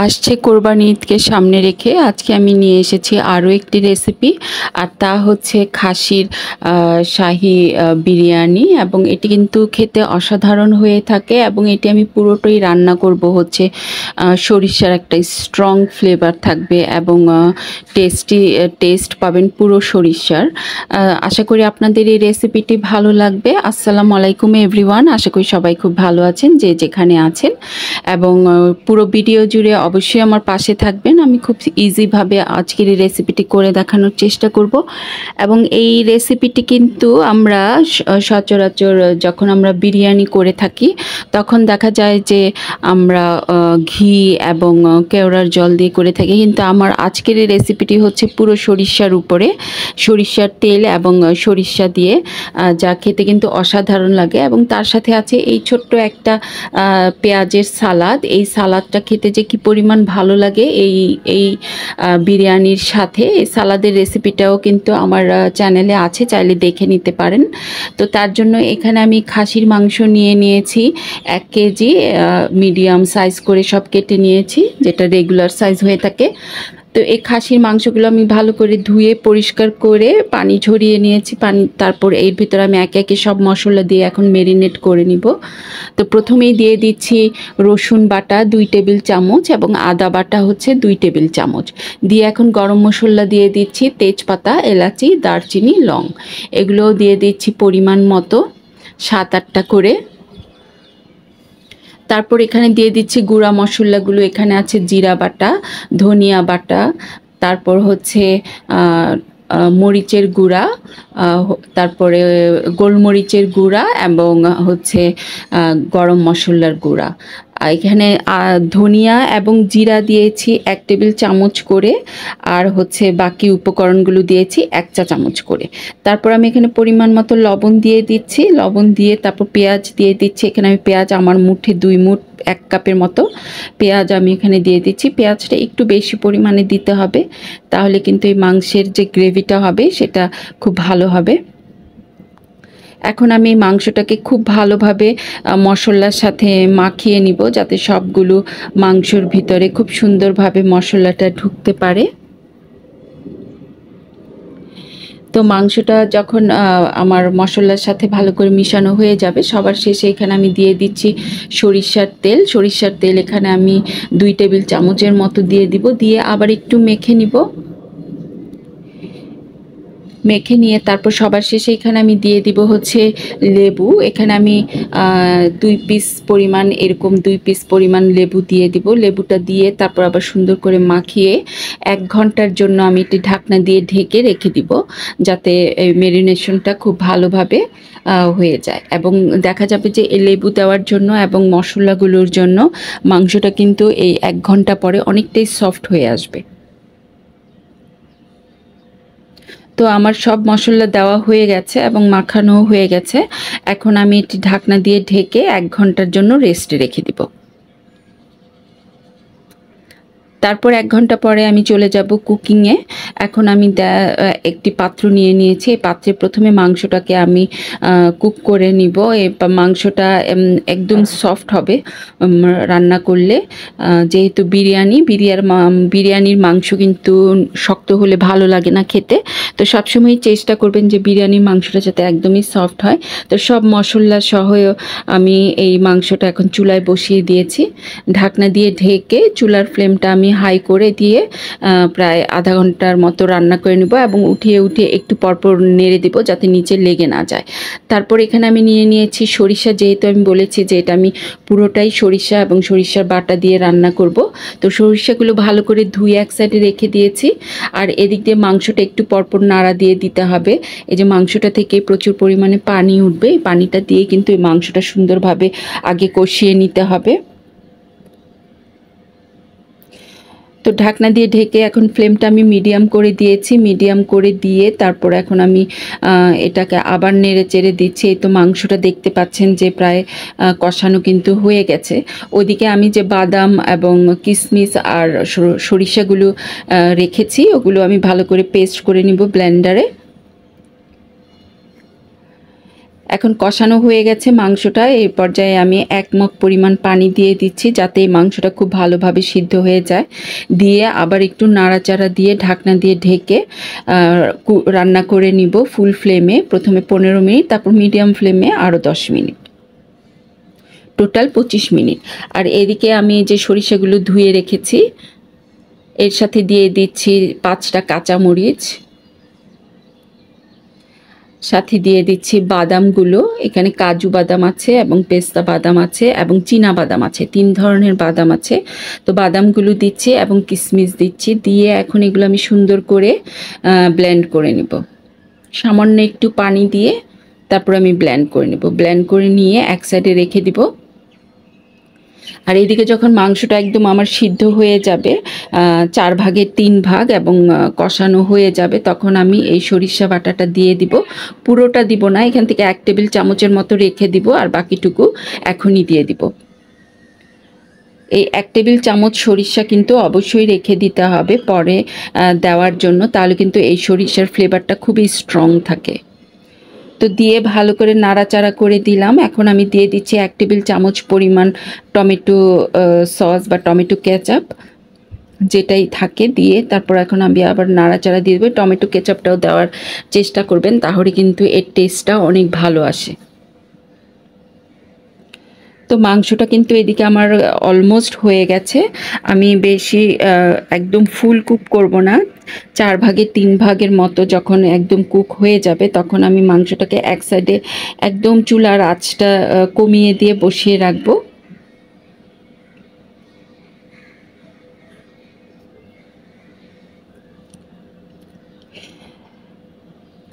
আসছে কোরবানি ঈদকে সামনে রেখে আজকে আমি নিয়ে এসেছি আরও একটি রেসিপি। আর তা হচ্ছে খাসির শাহি বিরিয়ানি, এবং এটি কিন্তু খেতে অসাধারণ হয়ে থাকে। এবং এটি আমি পুরোটাই রান্না করব হচ্ছে সরিষার একটা স্ট্রং ফ্লেভার থাকবে এবং টেস্ট পাবেন পুরো সরিষার। আশা করি আপনাদের এই রেসিপিটি ভালো লাগবে। আসসালামু আলাইকুম এভরিওয়ান, আশা করি সবাই খুব ভালো আছেন যে যেখানে আছেন, এবং পুরো ভিডিও জুড়ে অবশ্যই আমার পাশে থাকবেন। আমি খুব ইজিভাবে আজকের এই রেসিপিটি করে দেখানোর চেষ্টা করব। এবং এই রেসিপিটি কিন্তু আমরা সচরাচর যখন আমরা বিরিয়ানি করে থাকি তখন দেখা যায় যে আমরা ঘি এবং কেওড়ার জল দিয়ে করে থাকি, কিন্তু আমার আজকের এই রেসিপিটি হচ্ছে পুরো সরিষার উপরে, সরিষার তেল এবং সরিষা দিয়ে, যা খেতে কিন্তু অসাধারণ লাগে। এবং তার সাথে আছে এই ছোট্ট একটা পেঁয়াজের সালাদ। এই সালাদটা খেতে যে কি পরিমাণ ভালো লাগে এই বিরিয়ানির সাথে। এই সালাদের রেসিপিটাও কিন্তু আমার চ্যানেলে আছে, চাইলে দেখে নিতে পারেন। তো তার জন্য এখানে আমি খাসির মাংস নিয়ে নিয়েছি 1 কেজি, মিডিয়াম সাইজ করে সব কেটে নিয়েছি, যেটা রেগুলার সাইজ হয়ে থাকে। তো এই খাসির মাংসগুলো আমি ভালো করে ধুয়ে পরিষ্কার করে পানি ঝরিয়ে নিয়েছি। তারপর এর ভিতরে আমি একে একে সব মশলা দিয়ে এখন মেরিনেট করে নিব। তো প্রথমেই দিয়ে দিচ্ছি রসুন বাটা 2 টেবিল চামচ এবং আদা বাটা হচ্ছে 2 টেবিল চামচ দিয়ে এখন গরম মশলা দিয়ে দিচ্ছি, তেজপাতা, এলাচি, দারচিনি, লং, এগুলোও দিয়ে দিচ্ছি পরিমাণ মতো 7-8টা করে। তারপর এখানে দিয়ে দিচ্ছি গুঁড়া মশলাগুলো। এখানে আছে জিরা বাটা, ধনিয়া বাটা, তারপর হচ্ছে মরিচের গুঁড়া, তারপরে গোলমরিচের গুঁড়া এবং হচ্ছে গরম মশলার গুঁড়া। এখানে ধনিয়া এবং জিরা দিয়েছি 1 টেবিল চামচ করে, আর হচ্ছে বাকি উপকরণগুলো দিয়েছি 1 চা চামচ করে। তারপর আমি এখানে পরিমাণ মতো লবণ দিয়ে দিচ্ছি, লবণ দিয়ে তারপর পেঁয়াজ দিয়ে দিচ্ছি। এখানে আমি পেঁয়াজ আমার মুঠে 2 মুঠ 1 কাপের মতো পেঁয়াজ আমি এখানে দিয়ে দিচ্ছি। পেঁয়াজটা একটু বেশি পরিমাণে দিতে হবে, তাহলে কিন্তু এই মাংসের যে গ্রেভিটা হবে সেটা খুব ভালো হবে। এখন আমি মাংসটাকে খুব ভালোভাবে মশলার সাথে মাখিয়ে নিব, যাতে সবগুলো মাংসর ভিতরে খুব সুন্দরভাবে মশলাটা ঢুকতে পারে। তো মাংসটা যখন আমার মশলার সাথে ভালো করে মিশানো হয়ে যাবে, সবার শেষে এখানে আমি দিয়ে দিচ্ছি সরিষার তেল। সরিষার তেল এখানে আমি 2 টেবিল চামচের মতো দিয়ে দিব, দিয়ে আবার একটু মেখে নিব। মেখে নিয়ে তারপর সবার শেষে এখানে আমি দিয়ে দিব হচ্ছে লেবু। এখানে আমি 2 পিস পরিমাণ, এরকম 2 পিস পরিমাণ লেবু দিয়ে দিব। লেবুটা দিয়ে তারপর আবার সুন্দর করে মাখিয়ে 1 ঘন্টার জন্য আমি এটি ঢাকনা দিয়ে ঢেকে রেখে দিব, যাতে এই ম্যারিনেশনটা খুব ভালোভাবে হয়ে যায়। এবং দেখা যাবে যে এই লেবু দেওয়ার জন্য এবং মশলাগুলোর জন্য মাংসটা কিন্তু এই 1 ঘন্টা পরে অনেকটাই সফট হয়ে আসবে। তো আমার সব মশলা দেওয়া হয়ে গেছে এবং মাখানো হয়ে গেছে। এখন আমি এটি ঢাকনা দিয়ে ঢেকে 1 ঘন্টার জন্য রেস্টে রেখে দিব। তারপর 1 ঘন্টা পরে আমি চলে যাব কুকিংয়ে। এখন আমি একটি পাত্র নিয়ে নিয়েছি। এই পাত্রে প্রথমে মাংসটাকে আমি কুক করে নিব। এই মাংসটা একদম সফট হবে রান্না করলে, যেহেতু বিরিয়ানির মাংস কিন্তু শক্ত হলে ভালো লাগে না খেতে। তো সবসময় চেষ্টা করবেন যে বিরিয়ানির মাংসটা যাতে একদমই সফট হয়। তো সব মশলা সহ আমি এই মাংসটা এখন চুলায় বসিয়ে দিয়েছি। ঢাকনা দিয়ে ঢেকে চুলার ফ্লেমটা আমি হাই করে দিয়ে প্রায় আধা ঘন্টার মতো রান্না করে নেব, এবং উঠিয়ে একটু পরপর নেড়ে দেব যাতে নিচে লেগে না যায়। তারপর এখানে আমি নিয়ে নিয়েছি সরিষা। যেহেতু আমি বলেছি যে এটা আমি পুরোটাই সরিষা এবং সরিষার বাটা দিয়ে রান্না করব, তো সরিষাগুলো ভালো করে ধুয়ে এক সাইডে রেখে দিয়েছি। আর এদিক দিয়ে মাংসটা একটু পরপর নাড়া দিয়ে দিতে হবে। এই যে মাংসটা থেকে প্রচুর পরিমাণে পানি উঠবে, এই পানিটা দিয়ে কিন্তু এই মাংসটা সুন্দরভাবে আগে কষিয়ে নিতে হবে। তো ঢাকনা দিয়ে ঢেকে এখন ফ্লেমটা আমি মিডিয়াম করে দিয়েছি। মিডিয়াম করে দিয়ে তারপর এখন আমি এটাকে আবার নেড়ে চেড়ে দিচ্ছি। এই তো মাংসটা দেখতে পাচ্ছেন যে প্রায় কষানো কিন্তু হয়ে গেছে। ওদিকে আমি যে বাদাম এবং কিশমিশ আর সরিষাগুলো রেখেছি, ওগুলো আমি ভালো করে পেস্ট করে নিব ব্লেন্ডারে। এখন কষানো হয়ে গেছে মাংসটা। এই পর্যায়ে আমি 1 মগ পরিমাণ পানি দিয়ে দিচ্ছি, যাতে এই মাংসটা খুব ভালোভাবে সিদ্ধ হয়ে যায়। দিয়ে আবার একটু নাড়াচাড়া দিয়ে ঢাকনা দিয়ে ঢেকে রান্না করে নিব ফুল ফ্লেমে। প্রথমে 15 মিনিট, তারপর মিডিয়াম ফ্লেমে আরও 10 মিনিট, টোটাল 25 মিনিট। আর এদিকে আমি যে সরিষাগুলো ধুয়ে রেখেছি এর সাথে দিয়ে দিচ্ছি 5টা কাঁচামরিচ, সাথে দিয়ে দিচ্ছি বাদামগুলো। এখানে কাজু বাদাম আছে এবং পেস্তা বাদাম আছে এবং চীনা বাদাম আছে, 3 ধরনের বাদাম আছে। তো বাদামগুলো দিচ্ছি এবং কিশমিশ দিচ্ছি। দিয়ে এখন এগুলো আমি সুন্দর করে ব্লেন্ড করে নেব। সামান্য একটু পানি দিয়ে তারপর আমি ব্লেন্ড করে নেব। ব্লেন্ড করে নিয়ে এক সাইডে রেখে দিব। আর এদিকে যখন মাংসটা একদম আমার সিদ্ধ হয়ে যাবে, 4 ভাগের 3 ভাগ এবং কষানো হয়ে যাবে, তখন আমি এই সরিষা বাটাটা দিয়ে দিব। পুরোটা দিব না, এখান থেকে 1 টেবিল চামচের মতো রেখে দিব, আর বাকিটুকু এখনই দিয়ে দিব। এই 1 টেবিল চামচ সরিষা কিন্তু অবশ্যই রেখে দিতে হবে পরে দেওয়ার জন্য, তাহলে কিন্তু এই সরিষার ফ্লেভারটা খুবই স্ট্রং থাকে। তো দিয়ে ভালো করে নাড়াচাড়া করে দিলাম। এখন আমি দিয়ে দিচ্ছি 1 টেবিল চামচ পরিমাণ টমেটো সস বা টমেটো কেচাপ, যেটাই থাকে দিয়ে তারপর এখন আমি আবার নাড়াচাড়া দিয়ে দেবো। টমেটো কেচাপটাও দেওয়ার চেষ্টা করবেন, তাহলে কিন্তু এর টেস্টটা অনেক ভালো আসে। তো মাংসটা কিন্তু এদিকে আমার অলমোস্ট হয়ে গেছে। আমি বেশি একদম ফুল কুক করব না, 4 ভাগের 3 ভাগের মতো যখন একদম কুক হয়ে যাবে তখন আমি মাংসটাকে এক সাইডে একদম চুলার আঁচটা কমিয়ে দিয়ে বসিয়ে রাখবো।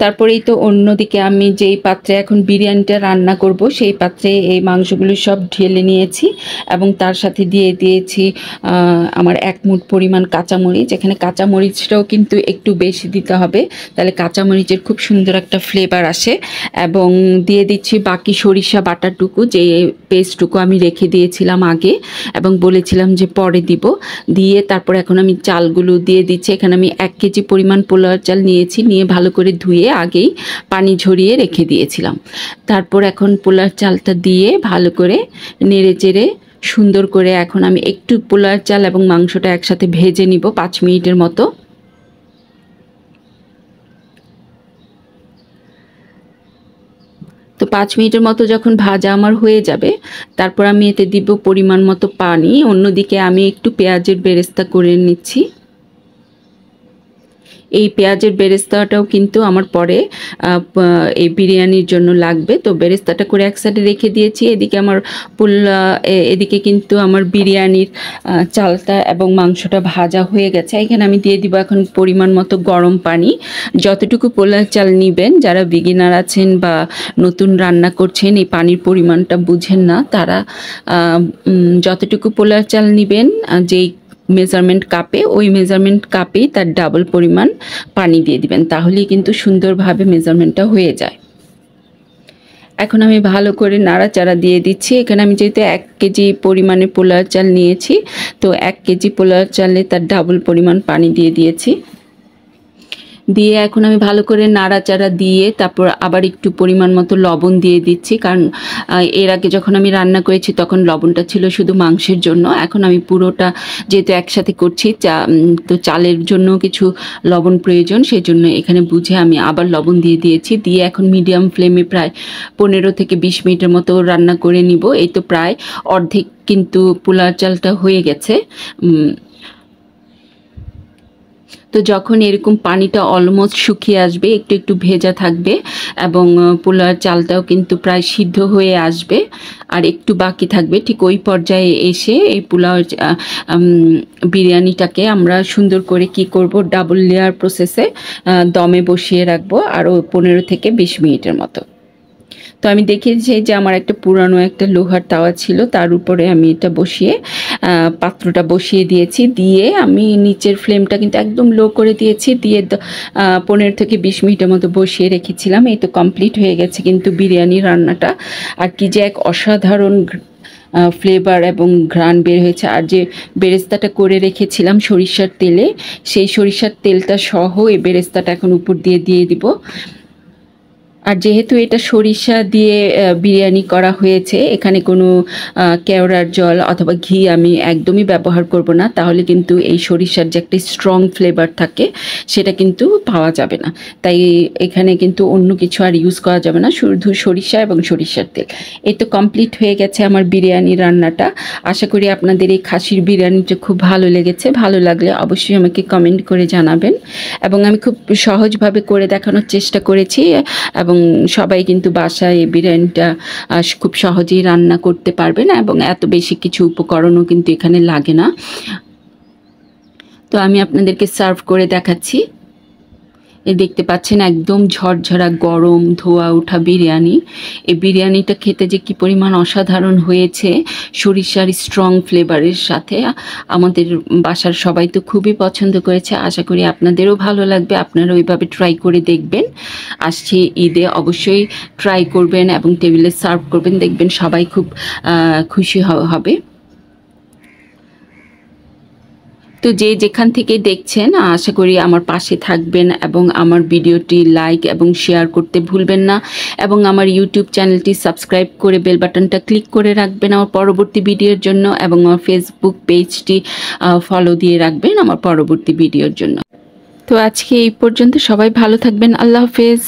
তারপরেই তো অন্যদিকে আমি যেই পাত্রে এখন বিরিয়ানিটা রান্না করব সেই পাত্রে এই মাংসগুলো সব ঢেলে নিয়েছি এবং তার সাথে দিয়ে দিয়েছি আমার 1 মুঠ পরিমাণ কাঁচামরিচ। এখানে কাঁচামরিচটাও কিন্তু একটু বেশি দিতে হবে, তাহলে কাঁচামরিচের খুব সুন্দর একটা ফ্লেভার আসে। এবং দিয়ে দিচ্ছি বাকি সরিষা বাটাটুকু, যে পেস্টটুকু আমি রেখে দিয়েছিলাম আগে এবং বলেছিলাম যে পরে দিব। দিয়ে তারপর এখন আমি চালগুলো দিয়ে দিচ্ছি। এখানে আমি 1 কেজি পরিমাণ পোলাও চাল নিয়েছি, নিয়ে ভালো করে ধুয়ে আগেই পানি ঝরিয়ে রেখে দিয়েছিলাম। তারপর এখন পোলার চালটা দিয়ে ভালো করে নেড়ে চেড়ে সুন্দর করে এখন আমি একটু পোলার চাল এবং মাংসটা একসাথে ভেজে নিব 5 মিনিটের মতো। তো 5 মিনিটের মতো যখন ভাজা আমার হয়ে যাবে তারপর আমি এতে দিব পরিমাণ মতো পানি। অন্যদিকে আমি একটু পেঁয়াজের বেরেস্তা করে নিচ্ছি। এই পেঁয়াজের বেরেস্তাটাও কিন্তু আমার পরে এই বিরিয়ানির জন্য লাগবে। তো বেরেস্তাটা করে এক সাইডে রেখে দিয়েছি। এদিকে আমার এদিকে কিন্তু আমার বিরিয়ানির চালটা এবং মাংসটা ভাজা হয়ে গেছে। এখানে আমি দিয়ে দিব এখন পরিমাণ মতো গরম পানি। যতটুকু পোলাও চাল নেবেন, যারা বিগিনার আছেন বা নতুন রান্না করছেন এই পানির পরিমাণটা বুঝেন না, তারা যতটুকু পোলাও চাল নেবেন যেই মেজারমেন্ট কাপে, ওই মেজারমেন্ট কাপেই তার ডাবল পরিমাণ পানি দিয়ে দিবেন, তাহলেই কিন্তু সুন্দরভাবে মেজারমেন্টটা হয়ে যায়। এখন আমি ভালো করে নাড়াচাড়া দিয়ে দিচ্ছি। এখানে আমি যেহেতু 1 কেজি পরিমাণে পোলাও চাল নিয়েছি, তো 1 কেজি পোলাও চালে তার ডাবল পরিমাণ পানি দিয়ে দিয়েছি। দিয়ে এখন আমি ভালো করে নাড়াচাড়া দিয়ে তারপর আবার একটু পরিমাণ মতো লবণ দিয়ে দিচ্ছি, কারণ এর আগে যখন আমি রান্না করেছি তখন লবণটা ছিল শুধু মাংসের জন্য। এখন আমি পুরোটা যেহেতু একসাথে করছি, তো চালের জন্য কিছু লবণ প্রয়োজন, সেই জন্য এখানে বুঝে আমি আবার লবণ দিয়ে দিয়েছি। দিয়ে এখন মিডিয়াম ফ্লেমে প্রায় 15 থেকে 20 মিনিটের মতো রান্না করে নিব। এই তো প্রায় অর্ধেক কিন্তু পোলাও চালটা হয়ে গেছে। তো যখন এরকম পানিটা অলমোস্ট শুকিয়ে আসবে, একটু একটু ভেজা থাকবে এবং পোলাও চালটাও কিন্তু প্রায় সিদ্ধ হয়ে আসবে আর একটু বাকি থাকবে, ঠিক ওই পর্যায়ে এসে এই পোলাও বিরিয়ানিটাকে আমরা সুন্দর করে কি করব, ডাবল লেয়ার প্রসেসে দমে বসিয়ে রাখবো আরও 15 থেকে 20 মিনিটের মতো। তো আমি দেখেছি যে আমার একটা পুরানো একটা লোহার তাওয়া ছিল, তার উপরে আমি এটা বসিয়ে পাত্রটা বসিয়ে দিয়েছি। দিয়ে আমি নিচের ফ্লেমটা কিন্তু একদম লো করে দিয়েছি। দিয়ে 15 থেকে 20 মিনিটের মতো বসিয়ে রেখেছিলাম। এই তো কমপ্লিট হয়ে গেছে কিন্তু বিরিয়ানি রান্নাটা। আর কি যে এক অসাধারণ ফ্লেভার এবং ঘ্রাণ বের হয়েছে। আর যে বেরেস্তাটা করে রেখেছিলাম সরিষার তেলে, সেই সরিষার তেলটা সহ এই বেরেস্তাটা এখন উপর দিয়ে দিব। আর যেহেতু এটা সরিষা দিয়ে বিরিয়ানি করা হয়েছে, এখানে কোনো কেওড়ার জল অথবা ঘি আমি একদমই ব্যবহার করব না, তাহলে কিন্তু এই সরিষার যে একটা স্ট্রং ফ্লেভার থাকে সেটা কিন্তু পাওয়া যাবে না। তাই এখানে কিন্তু অন্য কিছু আর ইউজ করা যাবে না, শুধু সরিষা এবং সরিষার তেল। এই তো কমপ্লিট হয়ে গেছে আমার বিরিয়ানি রান্নাটা। আশা করি আপনাদের এই খাসির বিরিয়ানিটা খুব ভালো লেগেছে। ভালো লাগলে অবশ্যই আমাকে কমেন্ট করে জানাবেন। এবং আমি খুব সহজভাবে করে দেখানোর চেষ্টা করেছি, এবং সবাই কিন্তু বাসায় এই বিরিয়ানিটা খুব সহজেই রান্না করতে পারবেন, এবং এত বেশি কিছু উপকরণও কিন্তু এখানে লাগে না। তো আমি আপনাদেরকে সার্ভ করে দেখাচ্ছি। এই দেখতে পাচ্ছেন একদম ঝরঝরা গরম ধোয়া ওঠা বিরিয়ানি। এই বিরিয়ানিটা খেতে যে কি পরিমাণ অসাধারণ হয়েছে সরিষার স্ট্রং ফ্লেভারের সাথে, আমাদের বাসার সবাই তো খুবই পছন্দ করেছে। আশা করি আপনাদেরও ভালো লাগবে, আপনারা ওইভাবে ট্রাই করে দেখবেন। আসছে ঈদে অবশ্যই ট্রাই করবেন এবং টেবিলে সার্ভ করবেন, দেখবেন সবাই খুব খুশি হবে। তো যে যেখান থেকে দেখছেন আশা করি আমার পাশে থাকবেন এবং আমার ভিডিওটি লাইক এবং শেয়ার করতে ভুলবেন না, এবং আমার ইউটিউব চ্যানেলটি সাবস্ক্রাইব করে বেল বাটনটা ক্লিক করে রাখবেন আমার পরবর্তী ভিডিওর জন্য, এবং আমার ফেসবুক পেজটি ফলো দিয়ে রাখবেন আমার পরবর্তী ভিডিওর জন্য। তো আজকে এই পর্যন্ত, সবাই ভালো থাকবেন। আল্লাহ হাফেজ।